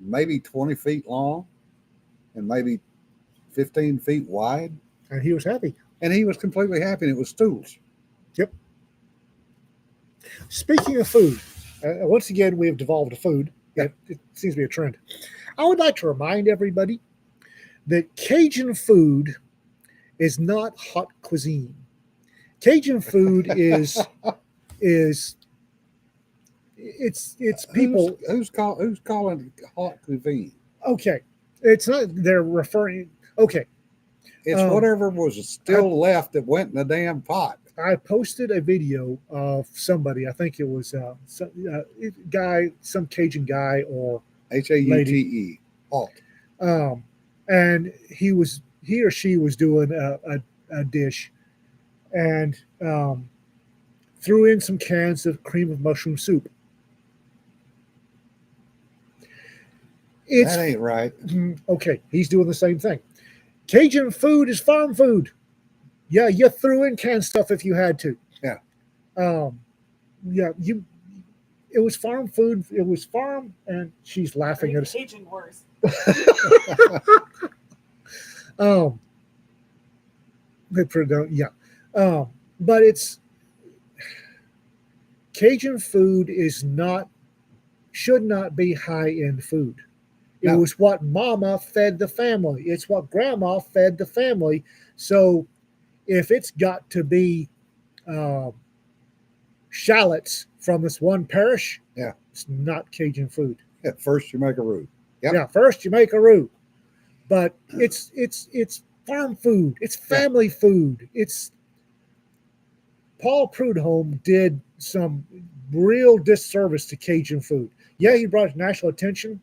maybe 20 feet long and maybe 15 feet wide. And he was happy. And he was completely happy. And it was stools. Yep. Speaking of food, once again, we have devolved to food. It seems to be a trend. I would like to remind everybody that Cajun food is not hot cuisine. Cajun food is it's people. Who's calling it hot cuisine? Okay, it's not. They're referring. Okay, It's whatever was still left that went in the damn pot. I posted a video of somebody. I think it was some Cajun guy or Haute. Hot. and he or she was doing a dish, and threw in some cans of cream of mushroom soup. That ain't right. Okay. He's doing the same thing. Cajun food is farm food. Yeah, you threw in canned stuff if you had to. Yeah. Yeah, it was farm food. It was farm, and she's laughing at us. Cajun wars. Um, yeah. But it's Cajun food should not be high end food. It No. was what mama fed the family. It's what grandma fed the family. So if it's got to be shallots from this one parish, Yeah. it's not Cajun food. At first, you make a roux. Yep. Yeah, first you make a roux, but it's farm food. It's family food. It's Paul Prudhomme did some real disservice to Cajun food. Yeah, he brought it to national attention,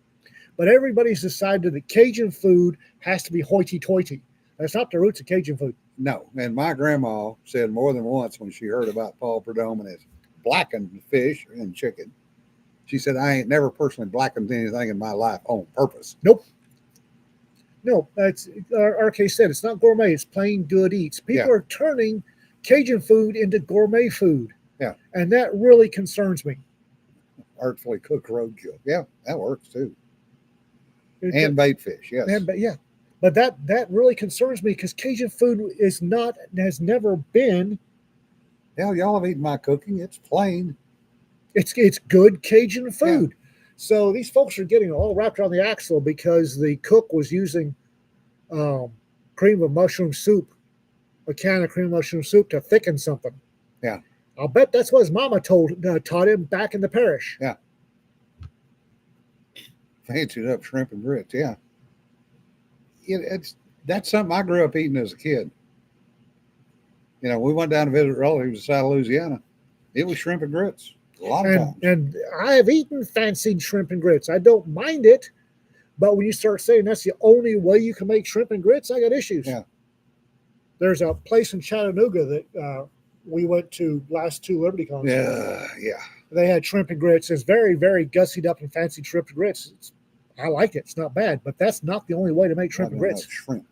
but everybody's decided that Cajun food has to be hoity-toity. That's not the roots of Cajun food. No, and my grandma said more than once when she heard about Paul Prudhomme and his blackened fish and chicken, she said, I ain't never personally blackened anything in my life on purpose. No, that's RK said it's not gourmet. It's plain good eats. People are turning Cajun food into gourmet food. Yeah. And that really concerns me. Artfully cooked roadkill. Yeah, that works too. It- And bait fish, yes. but yeah, but that really concerns me because Cajun food has never been. Hell, y'all have eaten my cooking. It's plain. It's good Cajun food. So these folks are getting all wrapped around the axle because the cook was using cream of mushroom soup, a can of cream of mushroom soup to thicken something. Yeah. I'll bet that's what his mama taught him back in the parish. Fancied up shrimp and grits. Yeah. That's something I grew up eating as a kid. You know, we went down to visit relatives in South Louisiana. It was shrimp and grits a lot of times. And I have eaten fancied shrimp and grits. I don't mind it, but when you start saying that's the only way you can make shrimp and grits, I got issues. Yeah. There's a place in Chattanooga that we went to last two Liberty Cons. Yeah. They had shrimp and grits. It's very, very gussied up and fancy shrimp and grits. I like it. It's not bad, but that's not the only way to make shrimp and grits. Shrimp.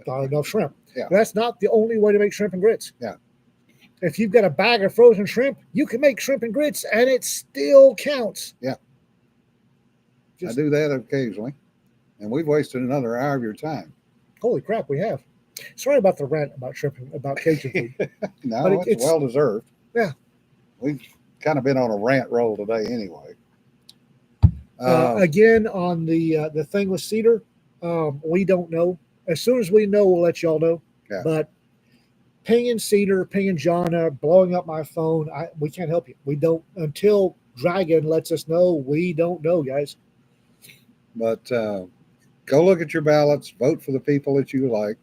Not enough shrimp. Yeah. That's not the only way to make shrimp and grits. Yeah. If you've got a bag of frozen shrimp, you can make shrimp and grits, and it still counts. Yeah. Just, I do that occasionally, and we've wasted another hour of your time. Holy crap, we have. Sorry about the rant about shrimp and about Cajun food. No, But it's well deserved. Yeah. We've kind of been on a rant roll today anyway. Again, on the thing with Cedar, we don't know. As soon as we know, we'll let y'all know. Yeah. But pinging Cedar, pinging Jonna, blowing up my phone, we can't help you. We don't until Dragon lets us know. We don't know, guys. But go look at your ballots, vote for the people that you like,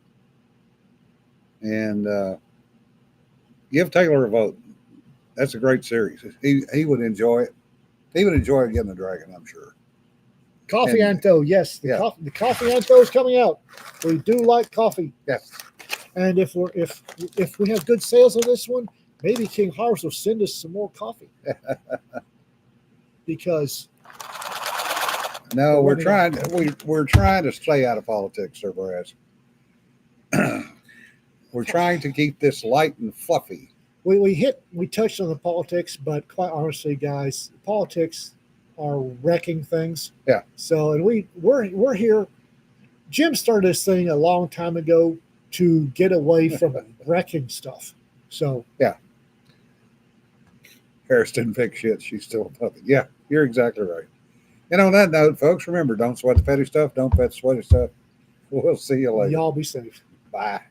and give Taylor a vote. That's a great series. He would enjoy it. He would enjoy getting the Dragon, I'm sure. Coffee And- Anto, yes, the coffee Anto is coming out. We do like coffee, Yes. and if we have good sales on this one, maybe King Harvest will send us some more coffee. Because No, Well, we're let me trying. We're trying to stay out of politics, Sir Brass. We're trying to keep this light and fluffy. we touched on the politics, but quite honestly, guys, politics are wrecking things. Yeah. So, and we're here. Jim started this thing a long time ago to get away from wrecking stuff. So, Harris didn't fix shit. She's still a puppy. Yeah, you're exactly right. And on that note, folks, remember, don't sweat the petty stuff. Don't pet the sweaty stuff. We'll see you later. y'all be safe. Bye.